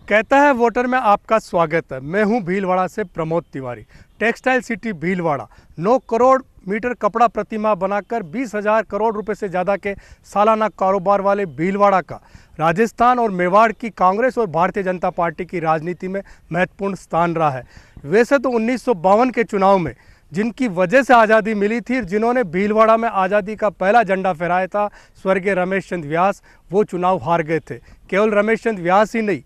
कहता है वोटर में आपका स्वागत है। मैं हूं भीलवाड़ा से Pramod Tiwari. Textile city Bhilwara 9 crore metre कपड़ा प्रतिमा बनाकर 20,000 करोड़ रुपए से ज़्यादा के सालाना कारोबार वाले भीलवाड़ा का राजस्थान और मेवाड़ की कांग्रेस और भारतीय जनता पार्टी की राजनीति में महत्वपूर्ण स्थान रहा है। वैसे तो 1952 के चुनाव में जिनकी वजह से आज़ादी मिली थी, जिन्होंने भीलवाड़ा में आज़ादी का पहला झंडा फहराया था, स्वर्गीय रमेश चंद व्यास, वो चुनाव हार गए थे। केवल रमेश चंद व्यास ही नहीं,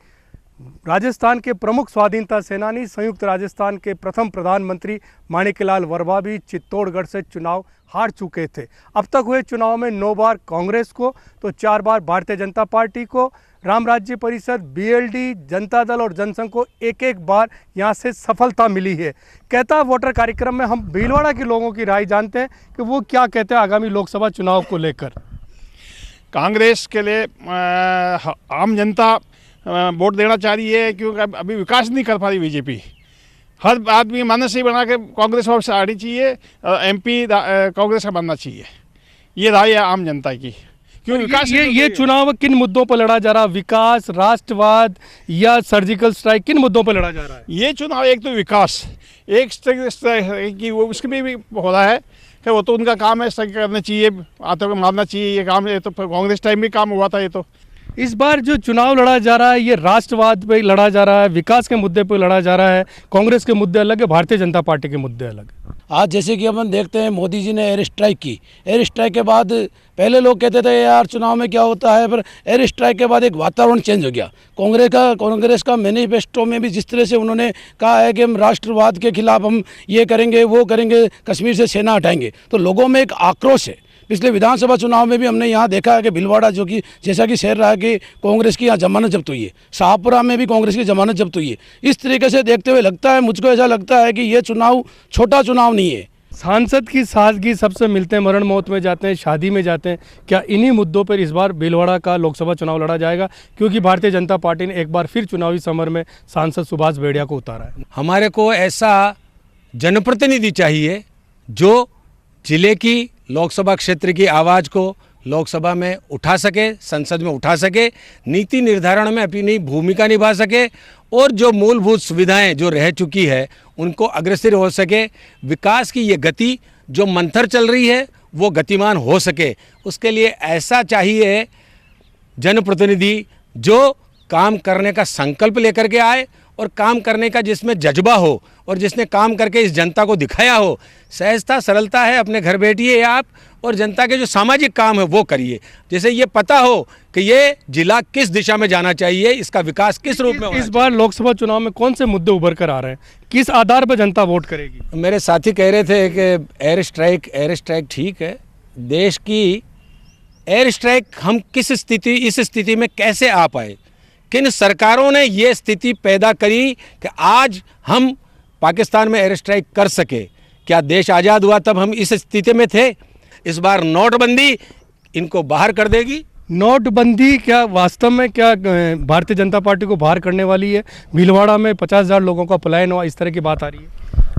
राजस्थान के प्रमुख स्वाधीनता सेनानी, संयुक्त राजस्थान के प्रथम प्रधानमंत्री माणिक्यलाल वर्मा भी चित्तौड़गढ़ से चुनाव हार चुके थे। अब तक हुए चुनाव में 9 बार कांग्रेस को तो 4 बार भारतीय जनता पार्टी को, राम राज्य परिषद, बीएलडी, जनता दल और जनसंघ को एक बार यहां से सफलता मिली है। कहता वोटर कार्यक्रम में हम भीलवाड़ा के लोगों की राय जानते हैं कि वो क्या कहते हैं आगामी लोकसभा चुनाव को लेकर। कांग्रेस के लिए आम जनता वोट देना चाह रही है, क्योंकि अभी विकास नहीं कर पा रही बीजेपी। हर आदमी मानसिक बना के कांग्रेस वापस आनी चाहिए, एमपी कांग्रेस का बनना चाहिए, ये राय है आम जनता की। क्यों विकास ये चुनाव किन मुद्दों पर लड़ा जा रहा है? विकास, राष्ट्रवाद या सर्जिकल स्ट्राइक, किन मुद्दों पर लड़ा जा रहा है? ये चुनाव एक तो विकास, एक कि वो उसके भी हो रहा है कि वो तो उनका काम है, स्ट्राइक करना चाहिए, आतंक मारना चाहिए, ये काम है। तो कांग्रेस टाइम भी काम हुआ था। ये तो इस बार जो चुनाव लड़ा जा रहा है ये राष्ट्रवाद पे लड़ा जा रहा है, विकास के मुद्दे पे लड़ा जा रहा है। कांग्रेस के मुद्दे अलग है, भारतीय जनता पार्टी के मुद्दे अलग है। आज जैसे कि अपन देखते हैं, मोदी जी ने एयर स्ट्राइक की। एयर स्ट्राइक के बाद पहले लोग कहते थे यार चुनाव में क्या होता है, पर एयर स्ट्राइक के बाद एक वातावरण चेंज हो गया। कांग्रेस का मैनिफेस्टो में भी जिस तरह से उन्होंने कहा है कि हम राष्ट्रवाद के खिलाफ हम ये करेंगे, वो करेंगे, कश्मीर से सेना हटाएंगे, तो लोगों में एक आक्रोश है। पिछले विधानसभा चुनाव में भी हमने यहाँ देखा है कि भीलवाड़ा, जो कि जैसा कि शहर रहा है कि कांग्रेस की यहाँ जमानत जब्त हुई है, शाहपुरा में भी कांग्रेस की जमानत जब्त हुई है। इस तरीके से देखते हुए लगता है, मुझको ऐसा लगता है कि ये चुनाव छोटा चुनाव नहीं है। सांसद की सादगी सबसे मिलते हैं, मरण मौत में जाते हैं, शादी में जाते हैं। क्या इन्हीं मुद्दों पर इस बार भीलवाड़ा का लोकसभा चुनाव लड़ा जाएगा? क्योंकि भारतीय जनता पार्टी ने एक बार फिर चुनावी समर में सांसद सुभाष बेड़िया को उतारा है। हमारे को ऐसा जनप्रतिनिधि चाहिए जो जिले की, लोकसभा क्षेत्र की आवाज़ को लोकसभा में उठा सके, संसद में उठा सके, नीति निर्धारण में अपनी भूमिका निभा सके और जो मूलभूत सुविधाएं जो रह चुकी है उनको अग्रसर हो सके। विकास की ये गति जो मंथर चल रही है वो गतिमान हो सके। उसके लिए ऐसा चाहिए जनप्रतिनिधि जो काम करने का संकल्प लेकर के आए और काम करने का जिसमें जज्बा हो और जिसने काम करके इस जनता को दिखाया हो। सहजता, सरलता है, अपने घर बैठिए आप और जनता के जो सामाजिक काम है वो करिए। जैसे ये पता हो कि ये जिला किस दिशा में जाना चाहिए, इसका विकास किस रूप में। इस बार लोकसभा चुनाव में कौन से मुद्दे उभर कर आ रहे हैं? किस आधार पर जनता वोट करेगी? मेरे साथी कह रहे थे कि एयर स्ट्राइक ठीक है। देश की एयर स्ट्राइक हम इस स्थिति में कैसे आ पाए? किन सरकारों ने ये स्थिति पैदा करी कि आज हम पाकिस्तान में एयर स्ट्राइक कर सके? क्या देश आज़ाद हुआ तब हम इस स्थिति में थे? इस बार नोटबंदी इनको बाहर कर देगी। नोटबंदी क्या वास्तव में क्या भारतीय जनता पार्टी को बाहर करने वाली है? भीलवाड़ा में 50,000 लोगों का पलायन हुआ, इस तरह की बात आ रही है।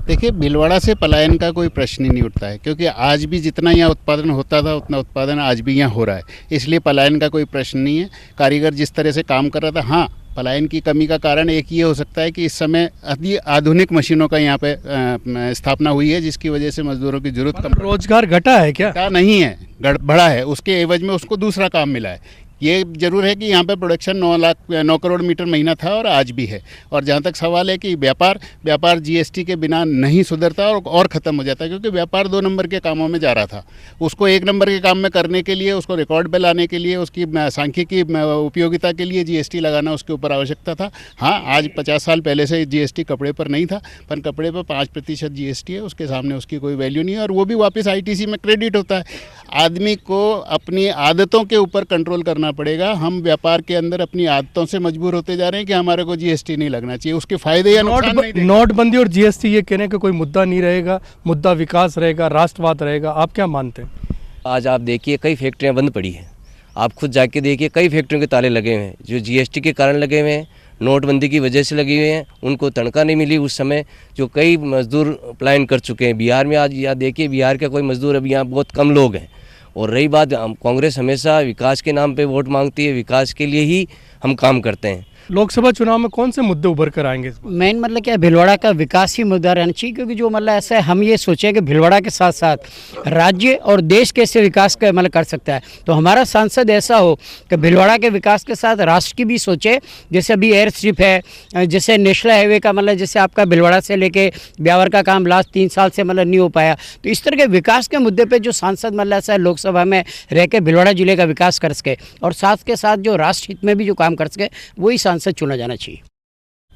देखिए, भीलवाड़ा से पलायन का कोई प्रश्न ही नहीं उठता है, क्योंकि आज भी जितना यहाँ उत्पादन होता था उतना उत्पादन आज भी यहाँ हो रहा है, इसलिए पलायन का कोई प्रश्न नहीं है। कारीगर जिस तरह से काम कर रहा था, हाँ, पलायन की कमी का कारण एक ये हो सकता है कि इस समय अति आधुनिक मशीनों का यहाँ पे स्थापना हुई है, जिसकी वजह से मजदूरों की जरूरत कम। रोजगार घटा है क्या? घटा नहीं है, बढ़ा है। उसके एवज में उसको दूसरा काम मिला है। ये जरूर है कि यहाँ पे प्रोडक्शन 9 करोड़ मीटर महीना था और आज भी है। और जहाँ तक सवाल है कि व्यापार जीएसटी के बिना नहीं सुधरता और ख़त्म हो जाता है, क्योंकि व्यापार 2 नंबर के कामों में जा रहा था। उसको 1 नंबर के काम में करने के लिए, उसको रिकॉर्ड पे लाने के लिए, उसकी सांख्यिकी उपयोगिता के लिए जीएसटी लगाना उसके ऊपर आवश्यकता था। हाँ, आज 50 साल पहले से जीएसटी कपड़े पर नहीं था, पर कपड़े पर 5% जीएसटी है, उसके सामने उसकी कोई वैल्यू नहीं है, और वो भी वापस आईटीसी में क्रेडिट होता है। आदमी को अपनी आदतों के ऊपर कंट्रोल करना पड़ेगा। हम व्यापार के अंदर अपनी आदतों से मजबूर होते जा रहे हैं कि हमारे को जीएसटी नहीं लगना चाहिए। उसके फायदे या नुकसान नहीं देगा। नोटबंदी और जीएसटी ये कहने का कोई मुद्दा नहीं रहेगा, मुद्दा विकास रहेगा, राष्ट्रवाद रहेगा। आप क्या मानते हैं? आज आप देखिए कई फैक्ट्रियां बंद पड़ी हैं, आप खुद जाके देखिए कई फैक्ट्रियों के ताले लगे हुए हैं, जो जीएसटी के कारण लगे हुए हैं, नोटबंदी की वजह से लगे हुए हैं। उनको तनख्वाह नहीं मिली उस समय, जो कई मजदूर पलायन कर चुके हैं। बिहार में आज यहाँ देखिए, बिहार का कोई मजदूर अभी यहाँ बहुत कम लोग हैं। और रही बात, कांग्रेस हमेशा विकास के नाम पे वोट मांगती है, विकास के लिए ही हम काम करते हैं। लोकसभा चुनाव में कौन से मुद्दे उभर कर आएंगे इस बार? मेन मतलब क्या है, भीलवाड़ा का विकास ही मुद्दा रहना चाहिए, क्योंकि जो मतलब ऐसा है, हम ये सोचें कि भीलवाड़ा के साथ साथ राज्य और देश कैसे विकास का मतलब कर सकता है। तो हमारा सांसद ऐसा हो कि भीलवाड़ा के विकास के साथ राष्ट्र की भी सोचे। जैसे अभी एयर स्ट्रिप है, जैसे नेशनल हाईवे का मतलब जैसे आपका भीलवाड़ा से लेके ब्यावर का काम लास्ट 3 साल से मतलब नहीं हो पाया। तो इस तरह के विकास के मुद्दे पे जो सांसद मतलब ऐसा है लोकसभा में रह के भीलवाड़ा जिले का विकास कर सके और साथ के साथ जो राष्ट्र हित में भी जो काम कर सके, वही सांसद चुना जाना चाहिए।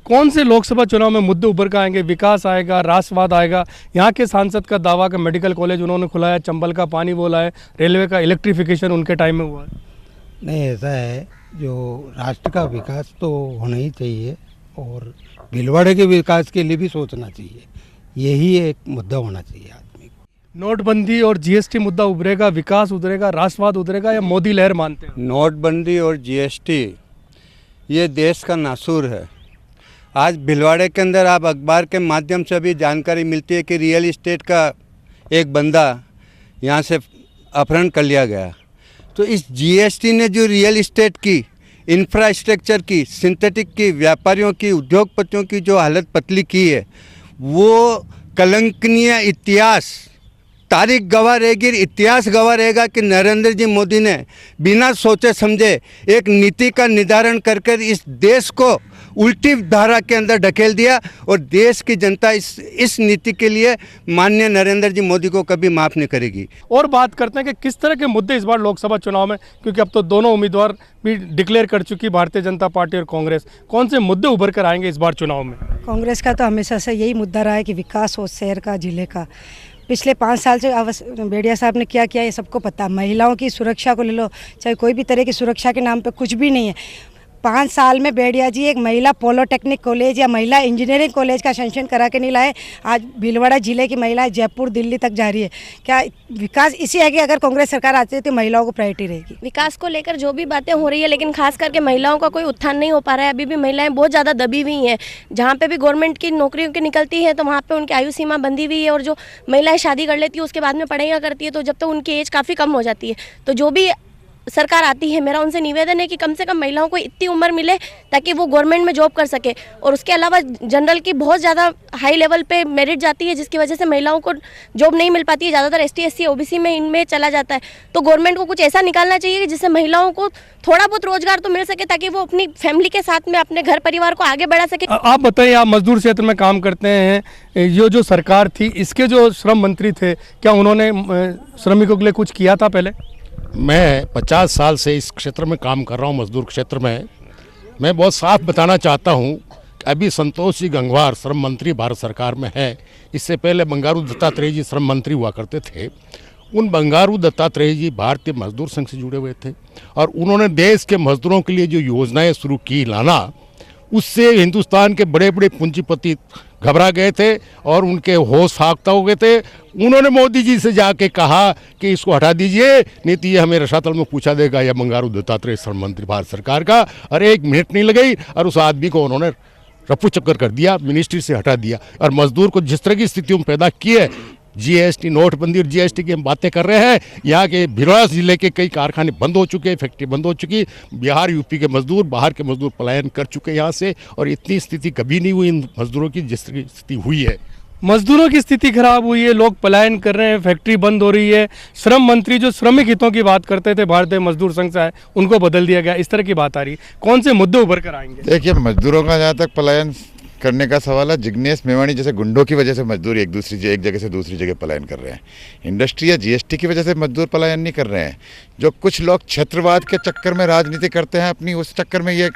कौन से लोकसभा चुनाव में मुद्दे उभर कर आएंगे? विकास आएगा, राष्ट्रवाद आएगा? यहाँ के सांसद का दावा का मेडिकल कॉलेज उन्होंने खुलाया, चंबल का पानी बोला है, रेलवे का इलेक्ट्रिफिकेशन उनके टाइम में हुआ है। नहीं, ऐसा है, जो राष्ट्र का विकास तो होना ही चाहिए और भीलवाड़े के विकास के लिए भी सोचना चाहिए। यही एक मुद्दा होना चाहिए आदमी को। नोटबंदी और जीएसटी मुद्दा उभरेगा, विकास उभरेगा, राष्ट्रवाद उभरेगा, या मोदी लहर मानते हैं? नोटबंदी और जीएसटी ये देश का नासूर है। आज भीलवाड़े के अंदर आप अखबार के माध्यम से भी जानकारी मिलती है कि रियल इस्टेट का एक बंदा यहाँ से अपहरण कर लिया गया। तो इस जीएसटी ने जो रियल इस्टेट की, इंफ्रास्ट्रक्चर की, सिंथेटिक की, व्यापारियों की, उद्योगपतियों की जो हालत पतली की है, वो कलंकनीय इतिहास, तारीख गवाह रहेगी, इतिहास गवाह रहेगा कि नरेंद्र जी मोदी ने बिना सोचे समझे एक नीति का निर्धारण कर इस देश को उल्टी धारा के अंदर ढकेल दिया और देश की जनता इस नीति के लिए माननीय नरेंद्र जी मोदी को कभी माफ़ नहीं करेगी। और बात करते हैं कि किस तरह के मुद्दे इस बार लोकसभा चुनाव में, क्योंकि अब तो दोनों उम्मीदवार भी डिक्लेयर कर चुकी, भारतीय जनता पार्टी और कांग्रेस, कौन से मुद्दे उभर कर आएंगे इस बार चुनाव में? कांग्रेस का तो हमेशा से यही मुद्दा रहा है कि विकास हो शहर का, जिले का। पिछले 5 साल से बेड़िया साहब ने क्या किया ये सबको पता। महिलाओं की सुरक्षा को ले लो, चाहे कोई भी तरह की सुरक्षा के नाम पे कुछ भी नहीं है। 5 साल में बेड़िया जी एक महिला पॉलिटेक्निक कॉलेज या महिला इंजीनियरिंग कॉलेज का सैंक्शन करा के नहीं लाए। आज भीलवाड़ा जिले की महिलाएं जयपुर, दिल्ली तक जा रही है। क्या विकास इसी है कि अगर कांग्रेस सरकार आती है तो महिलाओं को प्रायोरिटी रहेगी? विकास को लेकर जो भी बातें हो रही है, लेकिन खास करके महिलाओं का कोई उत्थान नहीं हो पा रहा है। अभी भी महिलाएं बहुत ज़्यादा दबी हुई हैं। जहाँ पे भी गवर्नमेंट की नौकरियों की निकलती है तो वहाँ पे उनकी आयु सीमा बंधी हुई है, और जो महिलाएं शादी कर लेती है उसके बाद में पढ़ाइयाँ करती है, तो जब तक उनकी एज काफ़ी कम हो जाती है। तो जो भी सरकार आती है, मेरा उनसे निवेदन है कि कम से कम महिलाओं को इतनी उम्र मिले ताकि वो गवर्नमेंट में जॉब कर सके। और उसके अलावा जनरल की बहुत ज़्यादा हाई लेवल पे मेरिट जाती है, जिसकी वजह से महिलाओं को जॉब नहीं मिल पाती है। ज़्यादातर ST SC OBC में इनमें चला जाता है। तो गवर्नमेंट को कुछ ऐसा निकालना चाहिए कि जिससे महिलाओं को थोड़ा बहुत रोजगार तो मिल सके, ताकि वो अपनी फैमिली के साथ में अपने घर परिवार को आगे बढ़ा सके। आप बताइए, आप मजदूर क्षेत्र में काम करते हैं, ये जो सरकार थी इसके जो श्रम मंत्री थे, क्या उन्होंने श्रमिकों के लिए कुछ किया था पहले? मैं 50 साल से इस क्षेत्र में काम कर रहा हूं, मजदूर क्षेत्र में। मैं बहुत साफ बताना चाहता हूं कि अभी संतोष जी गंगवार श्रम मंत्री भारत सरकार में है। इससे पहले बंगारू दत्तात्रेय जी श्रम मंत्री हुआ करते थे। उन बंगारू दत्तात्रेय जी भारतीय मजदूर संघ से जुड़े हुए थे और उन्होंने देश के मजदूरों के लिए जो योजनाएं शुरू की लाना, उससे हिंदुस्तान के बड़े बड़े पूंजीपति घबरा गए थे और उनके होश फाख्ता हो गए थे। उन्होंने मोदी जी से जाके कहा कि इसको हटा दीजिए, नहीं तो ये हमें रसातल में पूछा देगा या बंगारू दत्तात्रेय श्रम मंत्री भारत सरकार का। और 1 मिनट नहीं लगई और उस आदमी को उन्होंने रफू चक्कर कर दिया, मिनिस्ट्री से हटा दिया। और मजदूर को जिस तरह की स्थितियों में पैदा की है, जीएसटी, नोटबंदी और जीएसटी की हम बातें कर रहे हैं। यहाँ के भीलवाड़ा जिले के कई कारखाने बंद हो चुके हैं, फैक्ट्री बंद हो चुकी। बिहार यूपी के मजदूर, बाहर के मजदूर पलायन कर चुके हैं यहाँ से, और इतनी स्थिति कभी नहीं हुई इन मजदूरों की जिस तरह की स्थिति हुई है। मजदूरों की स्थिति खराब हुई है, लोग पलायन कर रहे हैं, फैक्ट्री बंद हो रही है। श्रम मंत्री जो श्रमिक हितों की बात करते थे, भारतीय मजदूर संघ से आए, उनको बदल दिया गया, इस तरह की बात आ रही है। कौन से मुद्दे उभर कर आएंगे? देखिए, मजदूरों का जहाँ तक पलायन करने का सवाल है, जिग्नेश मेवाणी जैसे गुंडों की वजह से मजदूर एक जगह से दूसरी जगह पलायन कर रहे हैं। इंडस्ट्री या जीएसटी की वजह से मजदूर पलायन नहीं कर रहे हैं। जो कुछ लोग क्षेत्रवाद के चक्कर में राजनीति करते हैं अपनी, उस चक्कर में ये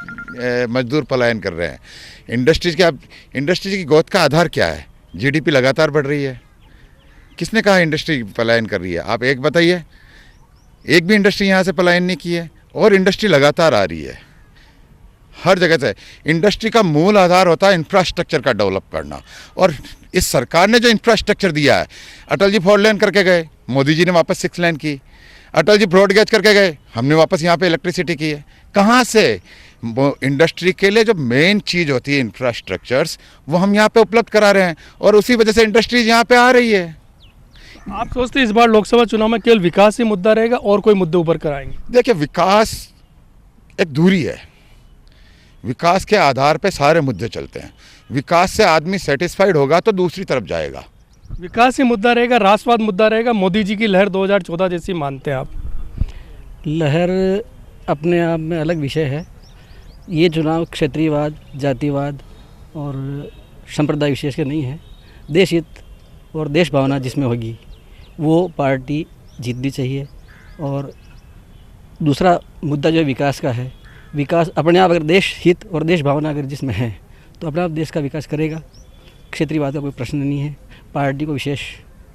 मजदूर पलायन कर रहे हैं। इंडस्ट्रीज की ग्रोथ का आधार क्या है? GDP लगातार बढ़ रही है। किसने कहा इंडस्ट्री पलायन कर रही है? आप एक बताइए, एक भी इंडस्ट्री यहाँ से पलायन नहीं की है, और इंडस्ट्री लगातार आ रही है हर जगह से। इंडस्ट्री का मूल आधार होता है इंफ्रास्ट्रक्चर का डेवलप करना, और इस सरकार ने जो इंफ्रास्ट्रक्चर दिया है, अटल जी 4 लेन करके गए, मोदी जी ने वापस 6 लेन की। अटल जी ब्रॉडगेज करके गए, हमने वापस यहाँ पे इलेक्ट्रिसिटी की है। कहाँ से? वो इंडस्ट्री के लिए जो मेन चीज़ होती है इंफ्रास्ट्रक्चर्स, वो हम यहाँ पे उपलब्ध करा रहे हैं, और उसी वजह से इंडस्ट्रीज यहाँ पे आ रही है। आप सोचते हैं इस बार लोकसभा चुनाव में केवल विकास ही मुद्दा रहेगा और कोई मुद्दे उभर कर आएंगे? देखिए, विकास एक दूरी है। विकास के आधार पे सारे मुद्दे चलते हैं। विकास से आदमी सेटिस्फाइड होगा तो दूसरी तरफ जाएगा। विकास ही मुद्दा रहेगा, राष्ट्रवाद मुद्दा रहेगा, मोदी जी की लहर 2014 जैसी मानते हैं आप? लहर अपने आप में अलग विषय है। ये चुनाव क्षेत्रीयवाद, जातिवाद और संप्रदाय विशेष के नहीं है। देश हित और देश भावना जिसमें होगी वो पार्टी जीतनी चाहिए। और दूसरा मुद्दा जो विकास का है, विकास अपने आप अगर देश हित और देश भावना अगर जिसमें है तो अपने आप देश का विकास करेगा। क्षेत्रीयवाद का कोई प्रश्न नहीं है, पार्टी को विशेष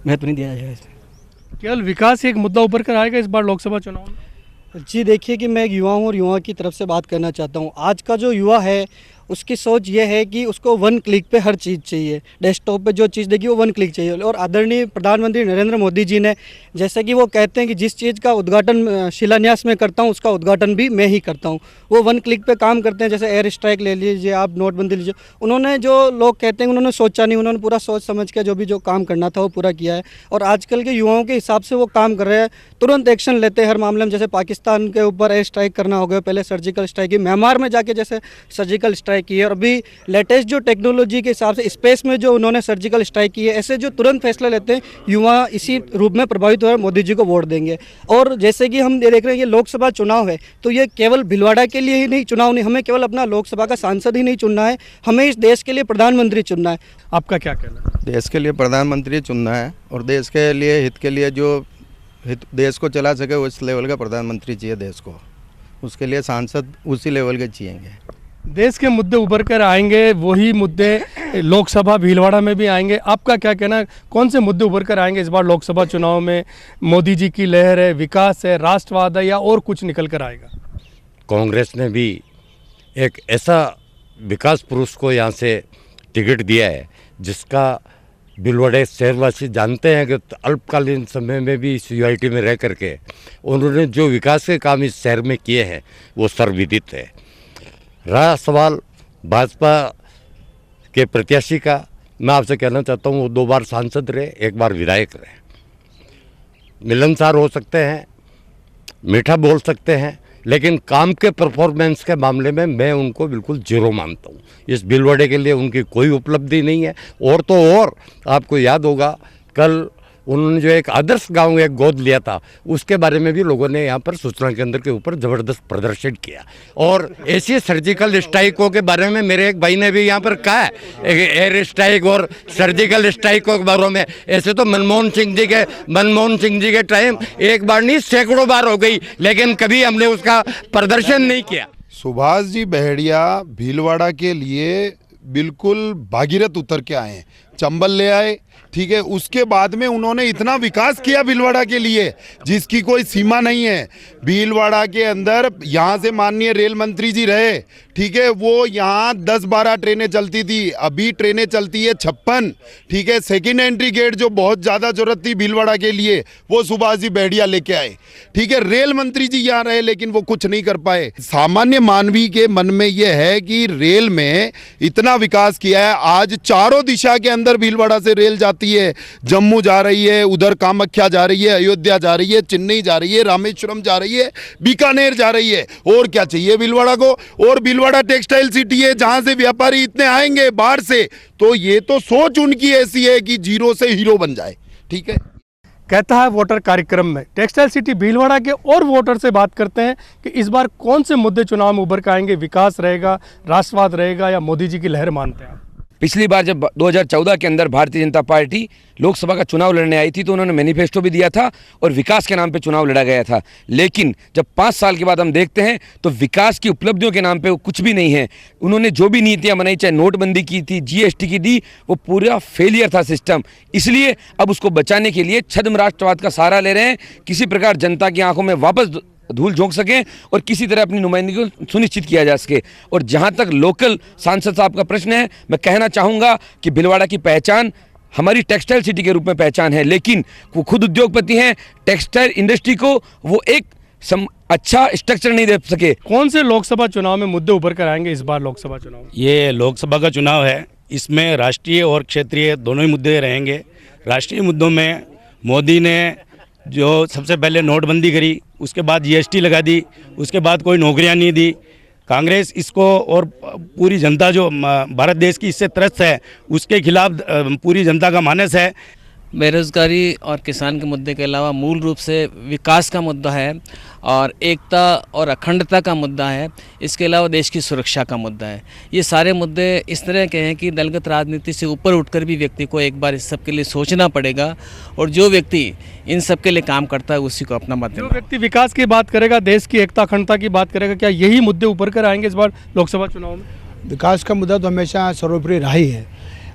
महत्व नहीं दिया जाएगा इसमें। केवल विकास ही एक मुद्दा उभर कर आएगा इस बार लोकसभा चुनाव में? जी देखिए कि मैं एक युवा हूँ और युवा की तरफ से बात करना चाहता हूँ। आज का जो युवा है उसकी सोच ये है कि उसको 1 क्लिक पे हर चीज़ चाहिए, डेस्कटॉप पे जो चीज़ देखिए वो 1 क्लिक चाहिए। और आदरणीय प्रधानमंत्री नरेंद्र मोदी जी ने जैसे कि वो कहते हैं कि जिस चीज़ का उद्घाटन शिलान्यास में करता हूँ उसका उद्घाटन भी मैं ही करता हूँ। वो 1 क्लिक पे काम करते हैं। जैसे एयर स्ट्राइक ले लीजिए आप, नोटबंदी लीजिए, उन्होंने जो लोग कहते हैं उन्होंने सोचा नहीं, उन्होंने पूरा सोच समझ के जो काम करना था वो पूरा किया है। और आजकल के युवाओं के हिसाब से वो काम कर रहे हैं, तुरंत एक्शन लेते हैं हर मामले में। जैसे पाकिस्तान के ऊपर एयर स्ट्राइक करना हो गया, पहले सर्जिकल स्ट्राइक की, म्यांमार में जाके जैसे सर्जिकल स्ट्राइक की है, और अभी लेटेस्ट जो टेक्नोलॉजी के हिसाब से स्पेस में जो उन्होंने सर्जिकल स्ट्राइक की है। ऐसे जो तुरंत फैसला लेते हैं युवा इसी रूप में प्रभावित हो मोदी जी को वोट देंगे। और जैसे कि हम देख रहे हैं ये लोकसभा चुनाव है तो ये केवल भीलवाड़ा के लिए ही नहीं चुनाव नहीं, हमें केवल अपना लोकसभा का सांसद ही नहीं चुनना है, हमें इस देश के लिए प्रधानमंत्री चुनना है। आपका क्या कहना है? देश के लिए प्रधानमंत्री चुनना है और देश के लिए हित के लिए जो हित देश को चला सके उस लेवल का प्रधानमंत्री चाहिए देश को। उसके लिए सांसद उसी लेवल के चाहिए। देश के मुद्दे उभर कर आएंगे, वही मुद्दे लोकसभा भीलवाड़ा में भी आएंगे। आपका क्या कहना है, कौन से मुद्दे उभर कर आएंगे इस बार लोकसभा चुनाव में? मोदी जी की लहर है, विकास है, राष्ट्रवाद है, या और कुछ निकल कर आएगा? कांग्रेस ने भी एक ऐसा विकास पुरुष को यहाँ से टिकट दिया है जिसका भीलवाड़ा शहरवासी जानते हैं कि अल्पकालीन समय में भी इस यूआईटी में रह करके उन्होंने जो विकास के काम इस शहर में किए हैं वो सर्वविदित है। रहा सवाल भाजपा के प्रत्याशी का, मैं आपसे कहना चाहता हूँ वो 2 बार सांसद रहे, 1 बार विधायक रहे। मिलनसार हो सकते हैं, मीठा बोल सकते हैं, लेकिन काम के परफॉर्मेंस के मामले में मैं उनको बिल्कुल जीरो मानता हूँ। इस भीलवाड़े के लिए उनकी कोई उपलब्धि नहीं है। और तो और आपको याद होगा कल उन्होंने जो एक आदर्श गांव एक गोद लिया था उसके बारे में भी लोगों ने यहाँ पर सूचना केंद्र के ऊपर ज़बरदस्त प्रदर्शन किया। और ऐसी सर्जिकल स्ट्राइकों के बारे में मेरे एक भाई ने भी यहाँ पर कहा है, एयर स्ट्राइक और सर्जिकल स्ट्राइकों के बारे में। ऐसे तो मनमोहन सिंह जी के टाइम एक बार नहीं सैकड़ों बार हो गई, लेकिन कभी हमने उसका प्रदर्शन नहीं किया। सुभाष जी बहेड़िया भीलवाड़ा के लिए बिल्कुल भागीरथ उतर के आए हैं, चंबल ले आए, ठीक है। उसके बाद में उन्होंने इतना विकास किया भीलवाड़ा के लिए जिसकी कोई सीमा नहीं है। भीलवाड़ा के अंदर यहाँ से माननीय रेल मंत्री जी रहे, ठीक है, वो यहाँ 10-12 ट्रेनें चलती थी, अभी ट्रेनें चलती है 56, ठीक है। सेकेंड एंट्री गेट जो बहुत ज़्यादा जरूरत थी भीलवाड़ा के लिए वो सुभाष जी बहेड़िया लेके आए, ठीक है। रेल मंत्री जी यहाँ रहे लेकिन वो कुछ नहीं कर पाए। सामान्य मानवी के मन में ये है कि रेल में इतना विकास किया है, आज चारों दिशा के अंदर भीलवाड़ा से रेल जाती है, जम्मू जा रही है, उधर कामाख्या जा रही है, अयोध्या जा रही है, चेन्नई जा रही है, रामेश्वरम जा रही है, बीकानेर जा रही है। और क्या चाहिए भीलवाड़ा को? और भीलवाड़ा टेक्सटाइल सिटी है जहां से व्यापारी इतने आएंगे बाहर से, तो ये तो सोच उनकी ऐसी है कि जीरो से हीरो बन जाए, ठीक है। कहता है वोटर कार्यक्रम में टेक्सटाइल सिटी भीलवाड़ा के और वोटर से बात करते हैं कि इस बार कौन से मुद्दे चुनाव में उभर कर आएंगे, विकास रहेगा, राष्ट्रवाद रहेगा, या मोदी जी की लहर मानते हैं आप? पिछली बार जब 2014 के अंदर भारतीय जनता पार्टी लोकसभा का चुनाव लड़ने आई थी तो उन्होंने मैनिफेस्टो भी दिया था और विकास के नाम पे चुनाव लड़ा गया था। लेकिन जब 5 साल के बाद हम देखते हैं तो विकास की उपलब्धियों के नाम पे वो कुछ भी नहीं है। उन्होंने जो भी नीतियां बनाई, चाहे नोटबंदी की थी, जीएसटी की दी, वो पूरा फेलियर था सिस्टम। इसलिए अब उसको बचाने के लिए छद्म राष्ट्रवाद का सहारा ले रहे हैं, किसी प्रकार जनता की आंखों में वापस धूल झोंक सकें और किसी तरह अपनी नुमाइंदगी को सुनिश्चित किया जा सके। और जहां तक लोकल सांसद साहब का प्रश्न है, मैं कहना चाहूँगा कि भीलवाड़ा की पहचान हमारी टेक्सटाइल सिटी के रूप में पहचान है, लेकिन वो खुद उद्योगपति हैं, टेक्सटाइल इंडस्ट्री को वो एक अच्छा स्ट्रक्चर नहीं दे सके। कौन से लोकसभा चुनाव में मुद्दे उभर कर आएंगे इस बार लोकसभा चुनाव? ये लोकसभा का चुनाव है, इसमें राष्ट्रीय और क्षेत्रीय दोनों ही मुद्दे रहेंगे। राष्ट्रीय मुद्दों में मोदी ने जो सबसे पहले नोटबंदी करी, उसके बाद जीएसटी लगा दी, उसके बाद कोई नौकरियां नहीं दी, कांग्रेस इसको और पूरी जनता जो भारत देश की इससे त्रस्त है उसके खिलाफ पूरी जनता का मानस है। बेरोज़गारी और किसान के मुद्दे के अलावा मूल रूप से विकास का मुद्दा है और एकता और अखंडता का मुद्दा है। इसके अलावा देश की सुरक्षा का मुद्दा है। ये सारे मुद्दे इस तरह के हैं कि दलगत राजनीति से ऊपर उठकर भी व्यक्ति को एक बार इस सब के लिए सोचना पड़ेगा और जो व्यक्ति इन सब के लिए काम करता है उसी को अपना मत देना। जो व्यक्ति विकास की बात करेगा, देश की एकता अखंडता की बात करेगा, क्या यही मुद्दे ऊपर कर आएंगे इस बार लोकसभा चुनाव में? विकास का मुद्दा तो हमेशा सर्वोपरि रहा ही है,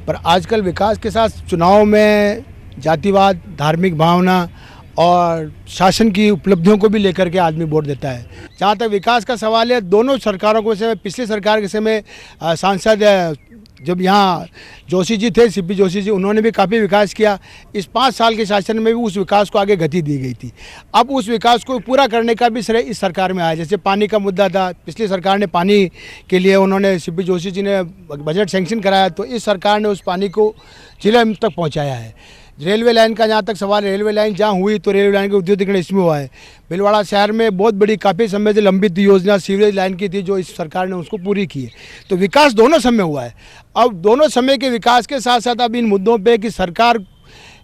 पर आजकल विकास के साथ चुनाव में जातिवाद, धार्मिक भावना और शासन की उपलब्धियों को भी लेकर के आदमी वोट देता है। जहाँ तक विकास का सवाल है, दोनों सरकारों को से पिछली सरकार के समय सांसद जब यहाँ जोशी जी थे, सीपी जोशी जी, उन्होंने भी काफ़ी विकास किया। इस 5 साल के शासन में भी उस विकास को आगे गति दी गई थी। अब उस विकास को पूरा करने का भी श्रेय इस सरकार में आया। जैसे पानी का मुद्दा था, पिछली सरकार ने पानी के लिए उन्होंने सीपी जोशी जी ने बजट सेंक्शन कराया, तो इस सरकार ने उस पानी को जिले तक पहुँचाया है। रेलवे लाइन का जहाँ तक सवाल है, रेलवे लाइन जहाँ हुई तो रेलवे लाइन का उद्योगीकरण इसमें हुआ है। भीलवाड़ा शहर में बहुत बड़ी काफ़ी समय से लंबित योजना सीवरेज लाइन की थी, जो इस सरकार ने उसको पूरी की है। तो विकास दोनों समय हुआ है। अब दोनों समय के विकास के साथ साथ अब इन मुद्दों पे कि सरकार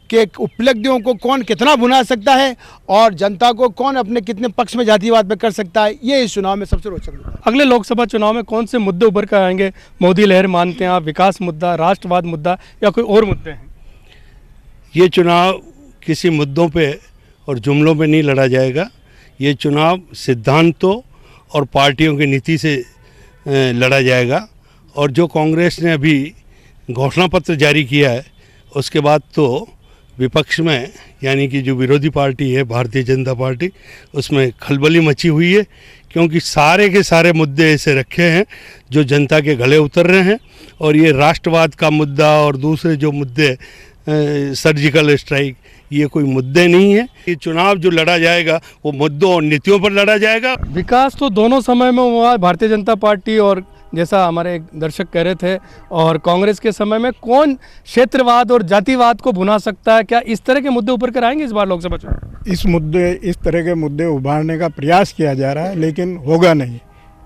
के उपलब्धियों को कौन कितना भुना सकता है और जनता को कौन अपने कितने पक्ष में जातिवाद पे कर सकता है, ये इस चुनाव में सबसे रोचक मुद्दा है। अगले लोकसभा चुनाव में कौन से मुद्दे उभर कर आएंगे? मोदी लहर मानते हैं आप, विकास मुद्दा, राष्ट्रवाद मुद्दा या कोई और मुद्दे हैं? ये चुनाव किसी मुद्दों पे और जुमलों पे नहीं लड़ा जाएगा। ये चुनाव सिद्धांतों और पार्टियों की नीति से लड़ा जाएगा। और जो कांग्रेस ने अभी घोषणा पत्र जारी किया है, उसके बाद तो विपक्ष में यानी कि जो विरोधी पार्टी है भारतीय जनता पार्टी, उसमें खलबली मची हुई है, क्योंकि सारे के सारे मुद्दे ऐसे रखे हैं जो जनता के गले उतर रहे हैं। और ये राष्ट्रवाद का मुद्दा और दूसरे जो मुद्दे, सर्जिकल स्ट्राइक, ये कोई मुद्दे नहीं है। ये चुनाव जो लड़ा जाएगा वो मुद्दों और नीतियों पर लड़ा जाएगा। विकास तो दोनों समय में हुआ, भारतीय जनता पार्टी और जैसा हमारे दर्शक कह रहे थे, और कांग्रेस के समय में कौन क्षेत्रवाद और जातिवाद को भुना सकता है? क्या इस तरह के मुद्दे ऊपर कर आएंगे इस बार लोकसभा चुनाव? इस तरह के मुद्दे उभारने का प्रयास किया जा रहा है, लेकिन होगा नहीं।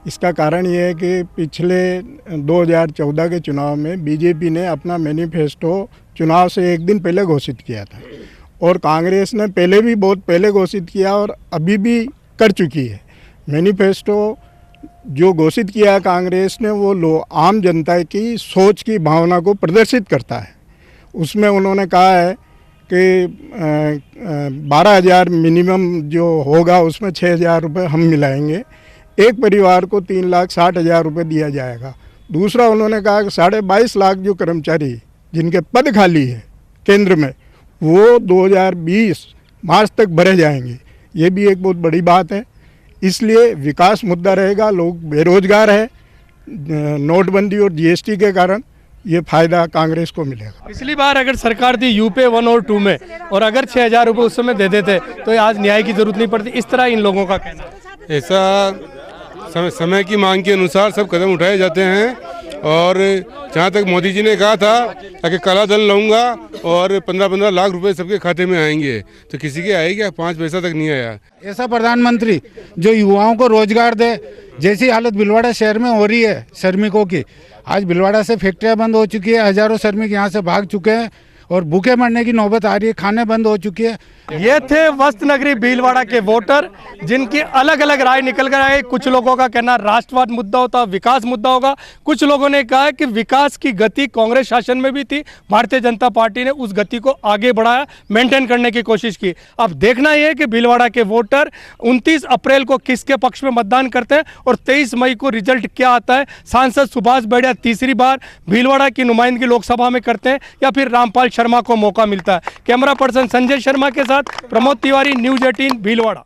इसका कारण ये है कि पिछले 2014 के चुनाव में बीजेपी ने अपना मैनिफेस्टो चुनाव से एक दिन पहले घोषित किया था, और कांग्रेस ने पहले भी बहुत पहले घोषित किया और अभी भी कर चुकी है। मैनिफेस्टो जो घोषित किया है कांग्रेस ने, वो आम जनता की सोच की भावना को प्रदर्शित करता है। उसमें उन्होंने कहा है कि 12,000 मिनिमम जो होगा उसमें 6,000 रुपये हम मिलाएंगे, एक परिवार को 3,60,000 रुपये दिया जाएगा। दूसरा उन्होंने कहा कि 22.5 लाख जो कर्मचारी जिनके पद खाली है केंद्र में, वो 2020 मार्च तक भरे जाएंगे। ये भी एक बहुत बड़ी बात है। इसलिए विकास मुद्दा रहेगा। लोग बेरोजगार है, नोटबंदी और जीएसटी के कारण ये फायदा कांग्रेस को मिलेगा। पिछली बार अगर सरकार थी यूपी 1 और 2 में, और अगर 6,000 रुपये उस समय दे देते तो आज न्याय की जरूरत नहीं पड़ती, इस तरह इन लोगों का कहना है। ऐसा समय की मांग के अनुसार सब कदम उठाए जाते हैं। और जहाँ तक मोदी जी ने कहा था कि काला धन लाऊंगा और 15-15 लाख रुपए सबके खाते में आएंगे, तो किसी के आए क्या? 5 पैसा तक नहीं आया। ऐसा प्रधानमंत्री जो युवाओं को रोजगार दे, जैसी हालत भीलवाड़ा शहर में हो रही है श्रमिकों की। आज भीलवाड़ा से फैक्ट्रियाँ बंद हो चुकी है, हजारों श्रमिक यहाँ से भाग चुके हैं और भूखे मरने की नौबत आ रही है, खाने बंद हो चुकी है। ये थे वस्त नगरी भीलवाड़ा के वोटर, जिनकी अलग अलग राय निकल कर आए। कुछ लोगों का कहना राष्ट्रवाद मुद्दा होता, विकास मुद्दा होगा। कुछ लोगों ने कहा कि विकास की गति कांग्रेस शासन में भी थी, भारतीय जनता पार्टी ने उस गति को आगे बढ़ाया, मेंटेन करने की कोशिश की। अब देखना यह है कि भीलवाड़ा के वोटर 29 अप्रैल को किसके पक्ष में मतदान करते हैं और 23 मई को रिजल्ट क्या आता है। सांसद सुभाष बढ़िया तीसरी बार भीलवाड़ा की नुमाइंदगी लोकसभा में करते हैं या फिर रामपाल शर्मा को मौका मिलता है। कैमरा पर्सन संजय शर्मा के साथ प्रमोद तिवारी, न्यूज़ 18 भीलवाड़ा।